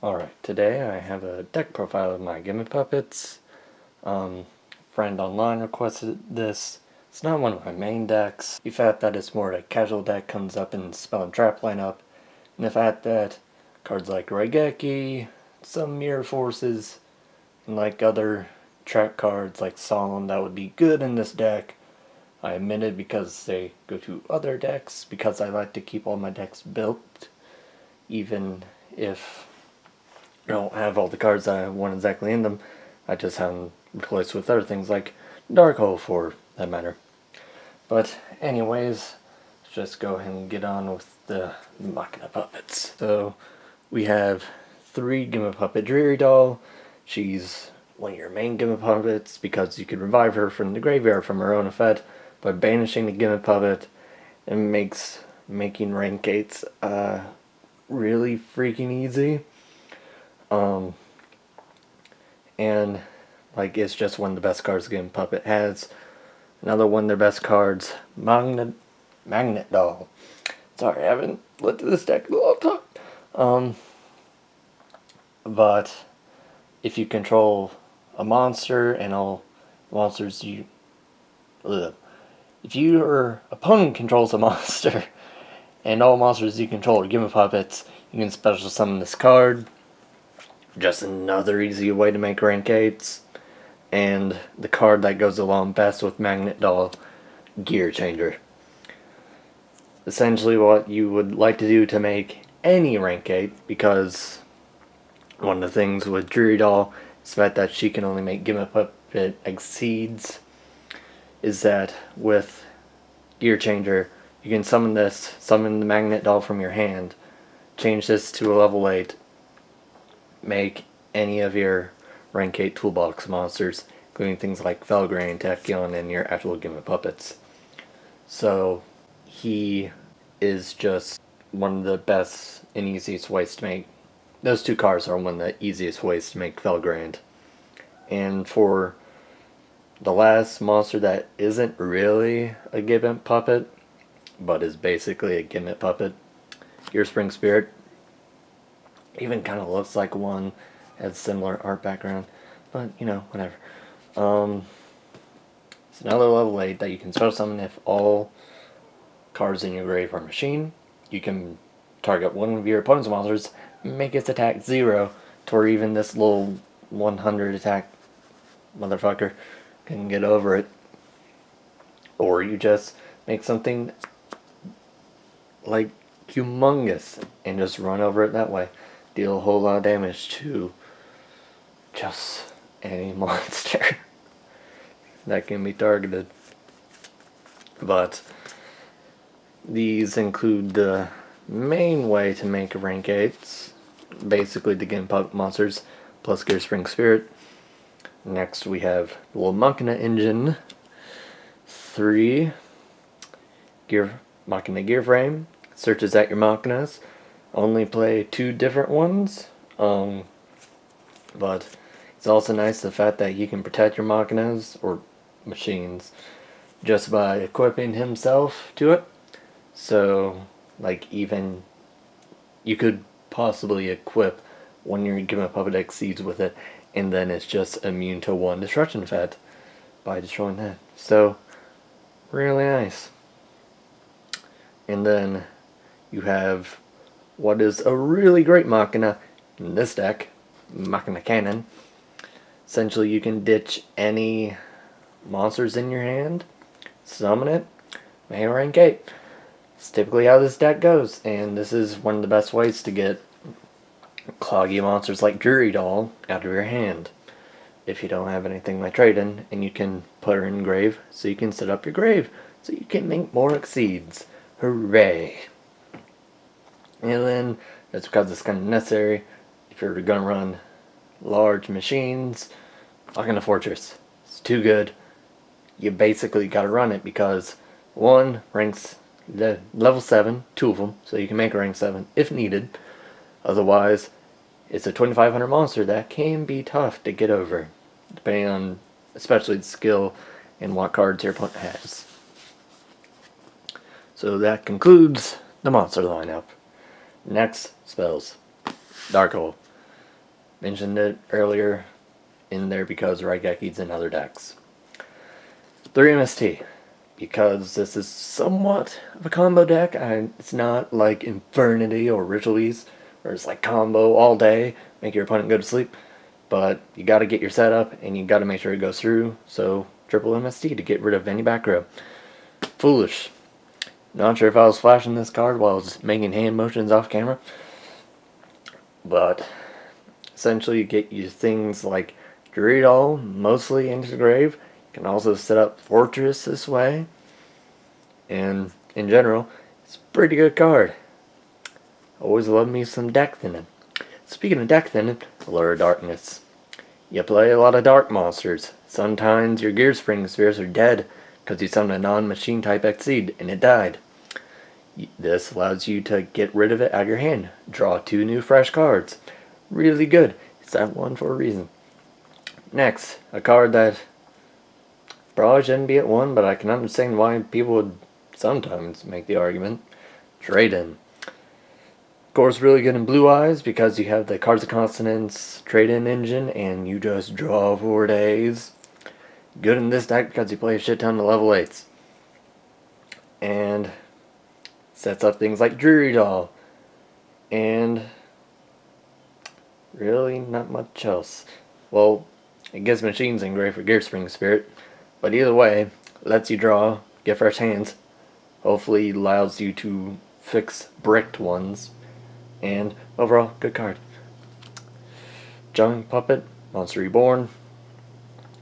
Alright, today I have a deck profile of my Machina Puppets. Friend online requested this. It's not one of my main decks. If at that it's more a casual deck, comes up in Spell and Trap lineup. And if at that, cards like Raigeki, some Mirror Forces, and like other trap cards like Solemn that would be good in this deck. I omitted because they go to other decks, because I like to keep all my decks built, even if I don't have all the cards that I want exactly in them. I just have them replaced with other things like Dark Hole for that matter. But anyways, let's just go ahead and get on with the Machina Puppets. So we have 3 Gimma Puppet Dreary Doll. She's one of your main Gimma Puppets because you can revive her from the graveyard from her own effect by banishing the Gimma Puppet, and makes making rank 8s really freaking easy. And like it's just one of the best cards Gimma Puppet has. Another one of their best cards, Magnet Doll. Sorry, I haven't looked at this deck in a long time. But if you control a monster and all monsters you... If your opponent controls a monster and all monsters you control are Gimma Puppets, you can special summon this card. Just another easy way to make rank 8s. And the card that goes along best with Magnet Doll, Gear Changer. Essentially what you would like to do to make any rank 8, because one of the things with Dreary Doll is the fact that she can only make Gimma Puppet exceeds, is that with Gear Changer, you can summon this, summon the Magnet Doll from your hand, change this to a level 8, make any of your rank 8 toolbox monsters, including things like Felgrain, Tachyon, and your actual Gimma Puppets. So he is just one of the best and easiest ways to make. Those 2 cards are one of the easiest ways to make Felgrain. And for the last monster that isn't really a Gimma Puppet, but is basically a Gimma Puppet, your Spring Spirit. Even kind of looks like one, has similar art background, but you know, whatever. It's another level 8 that you can special summon if all cards in your grave are machine. You can target one of your opponent's monsters, make its attack 0, to where even this little 100 attack motherfucker can get over it. Or you just make something like humongous and just run over it that way. Deal a whole lot of damage to just any monster that can be targeted. But these include the main way to make rank 8s, basically the Gimma Puppet monsters, plus Gear Spring Spirit. Next we have the little Machina engine, 3 Machina Gear Frame, searches at your Machinas. Only play 2 different ones, but it's also nice the fact that you can protect your Machinas, or machines, just by equipping himself to it. So, like, even you could possibly equip one your Gimma Puppet exceeds with it, and then it's just immune to 1 destruction effect by destroying that. So, really nice. And then you have what is a really great Machina in this deck, Machina Cannon. Essentially you can ditch any monsters in your hand, summon it, make a rank 8. It's typically how this deck goes, and this is one of the best ways to get cloggy monsters like Dreary Doll out of your hand. If you don't have anything like trade-in, and you can put her in grave, so you can set up your grave, so you can make more exceeds. Hooray! And then, that's because it's kind of necessary, if you're going to run large machines, Machina Fortress. It's too good. You basically got to run it because, 1, ranks level 7, 2 of them, so you can make a rank 7 if needed. Otherwise, it's a 2500 monster that can be tough to get over, depending on especially the skill and what cards your opponent has. So that concludes the monster lineup. Next, spells. Dark Hole. Mentioned it earlier in there because Raigeki's in other decks. 3 MST. Because this is somewhat of a combo deck. It's not like Infernity or Rituals, where it's like combo all day, make your opponent go to sleep. But you gotta get your setup, and you gotta make sure it goes through, so triple MST to get rid of any back row. Foolish. Not sure if I was flashing this card while I was making hand motions off camera. But essentially you get you things like Druidol mostly into the grave. You can also set up Fortress this way. And in general, it's a pretty good card. Always love me some deck thinning. Speaking of deck thinning, Allure of Darkness. You play a lot of dark monsters. Sometimes your Gear Spring Spheres are dead because you summoned a non-machine type Exceed and it died. This allows you to get rid of it out of your hand. Draw 2 new fresh cards. Really good. It's that one for a reason. Next, a card that probably shouldn't be at 1, but I can understand why people would sometimes make the argument. Trade-in. Of course, really good in Blue Eyes because you have the Cards of Consonance trade-in engine and you just draw for days. Good in this deck because you play a shit ton of level 8s. And sets up things like Drury Doll. And really not much else. Well, it gives machines and great for Gear Spring Spirit. But either way, lets you draw, get fresh hands. Hopefully allows you to fix bricked ones. And overall, good card. Machina Puppet, Monster Reborn.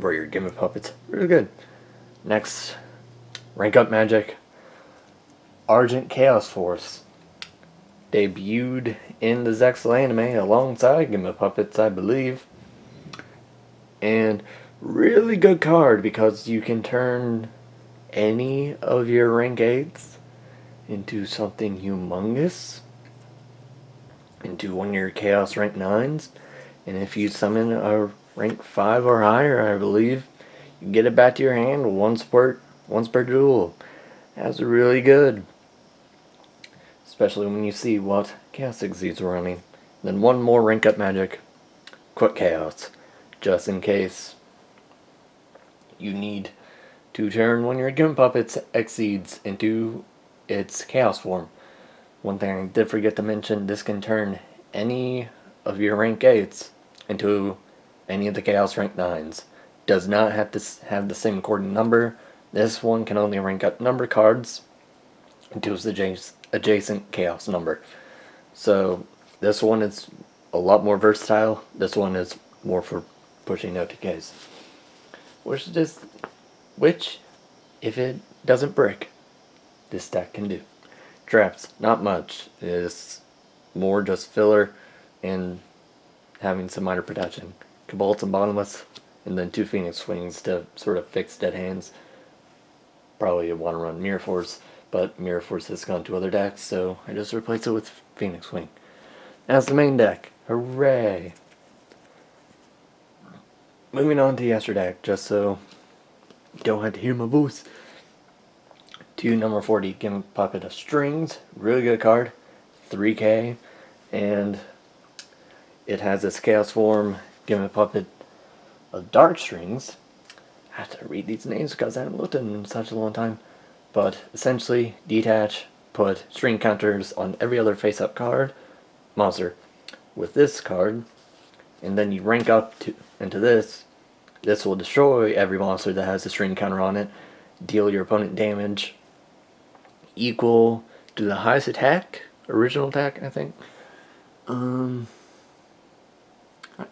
For your Gimmick Puppets. Really good. Next, Rank Up Magic. Argent Chaos Force. Debuted in the Zexal anime alongside Gimmick Puppets, I believe. And really good card because you can turn any of your rank 8s into something humongous. Into one of your Chaos rank 9s. And if you summon a rank 5 or higher, I believe, you get it back to your hand once per duel. That's really good. Especially when you see what Chaos Exceeds are running. Then one more Rank Up Magic. Quick Chaos. Just in case you need to turn one of your Gimp Puppets Exceeds into its Chaos form. One thing I did forget to mention, this can turn any of your rank 8s into any of the Chaos rank 9s. Does not have to have the same according number. This one can only rank up number cards into its adjacent Chaos number. So this one is a lot more versatile. This one is more for pushing OTKs. Which, if it doesn't brick, this deck can do. Traps, not much. It's more just filler and having some minor protection. Cabals and Bottomless, and then 2 Phoenix Swings to sort of fix dead hands. Probably you want to run Mirror Force, but Mirror Force has gone to other decks, so I just replaced it with Phoenix Swing. That's the main deck. Hooray! Moving on to the Yester deck, just so you don't have to hear my voice. 2 number 40 Gimmick Puppet of Strings. Really good card. 3k. And it has this Chaos form Gimmick Puppet of Dark Strings. I have to read these names because I haven't looked at them in such a long time. But essentially, detach, put string counters on every other face-up card, monster, with this card, and then you rank up into this. This will destroy every monster that has a string counter on it, deal your opponent damage equal to the highest attack, original attack, I think.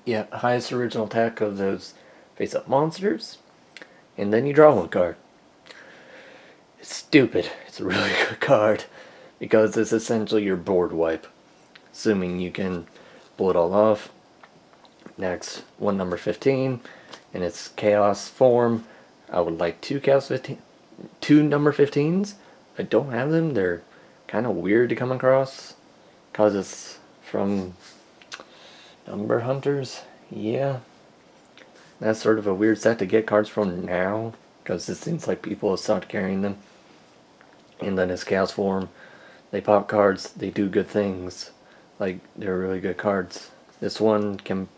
Yeah, highest original attack of those face-up monsters, and then you draw 1 card. It's stupid. It's a really good card because it's essentially your board wipe, assuming you can pull it all off. Next, 1 number 15 in its Chaos form. I would like 2 number 15s. I don't have them. They're kind of weird to come across because it's from Number Hunters. Yeah, that's sort of a weird set to get cards from now because it seems like people have stopped carrying them. And then its Chaos form, they pop cards, they do good things. Like, they're really good cards. This one can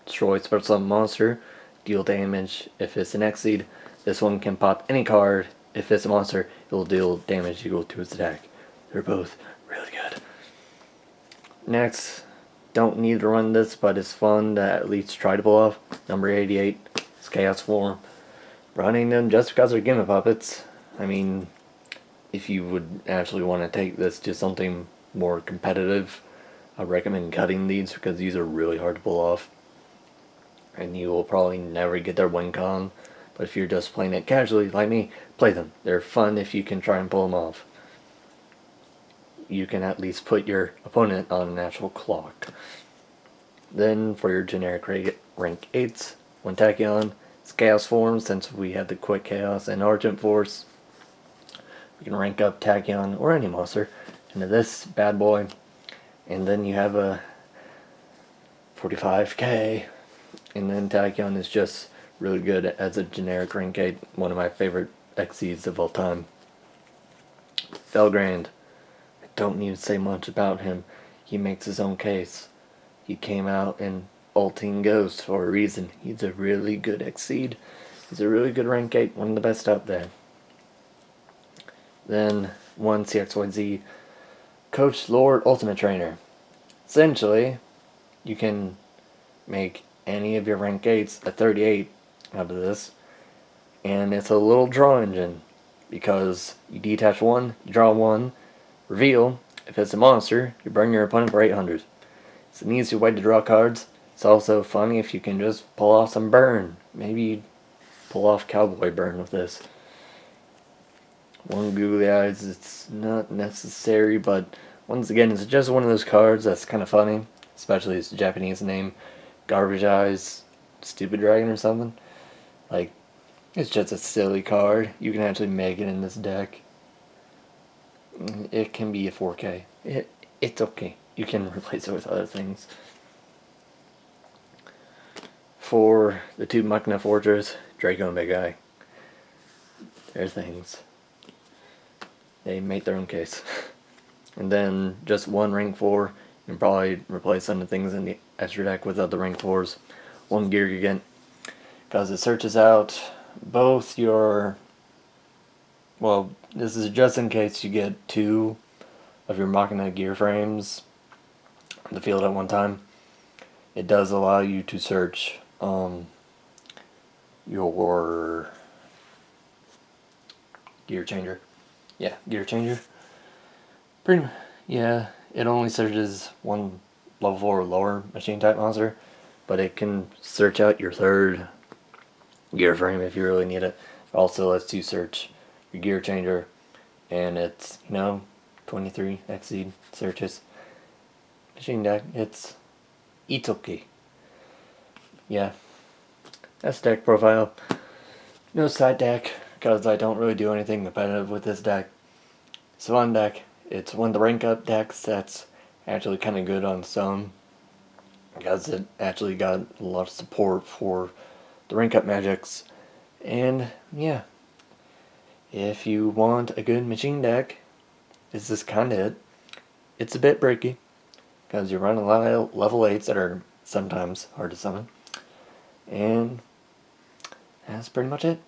destroy special summon monster, deal damage if it's an Exceed. This one can pop any card. If it's a monster, it will deal damage equal to its attack. They're both really good. Next, don't need to run this, but it's fun to at least try to pull off. Number 88, it's Chaos Form. Running them just because they're Machina Puppets. I mean, if you would actually want to take this to something more competitive, I recommend cutting these because these are really hard to pull off. And you will probably never get their win con. But if you're just playing it casually, like me, play them. They're fun if you can try and pull them off. You can at least put your opponent on an actual clock. Then for your generic rank 8s, one Tachyon, it's Chaos Form since we have the Quick Chaos and Argent Force. We can rank up Tachyon or any monster into this bad boy. And then you have a 45k. And then Tachyon is just really good as a generic rank 8, one of my favorite Xyzs of all time. Felgrand, I don't need to say much about him. He makes his own case. He came out in Ulting Ghost for a reason. He's a really good Xyz. He's a really good rank 8, one of the best out there. Then one CXYZ, Coach Lord Ultimate Trainer. Essentially, you can make any of your rank 8s a 38 out of this, and it's a little draw engine because you detach one, you draw one, reveal. If it's a monster, you burn your opponent for 800. It's an easy way to draw cards. It's also funny if you can just pull off some burn. Maybe pull off Cowboy Burn with this. One Googly Eyes, it's not necessary, but once again, it's just one of those cards that's kind of funny, especially its Japanese name, Garbage Eyes, Stupid Dragon or something. Like, it's just a silly card. You can actually make it in this deck. It can be a 4K. It's okay. You can replace it with other things. For the two Machina Fortress, Draco and Big Eye. They're things. They make their own case. And then just one rank 4. You can probably replace some of the things in the extra deck with other rank 4s. One Gear Gigant. Because it searches out both your... Well, this is just in case you get 2 of your Machina gear frames on the field at one time. It does allow you to search your gear changer. Yeah, gear changer. Yeah, it only searches one level 4 or lower machine type monster, but it can search out your 3rd gear frame if you really need it. It also lets you search your gear changer, and it's, 23 Xyz searches. Machine deck, it's okay. Yeah, that's deck profile. No side deck, because I don't really do anything competitive with this deck. It's a fun deck. It's one of the rank up decks that's actually kind of good on its own, because it actually got a lot of support for the rank up magics. And yeah, if you want a good machine deck, this is kind of it. It's a bit breaky, because you run a lot of level 8s that are sometimes hard to summon. And that's pretty much it.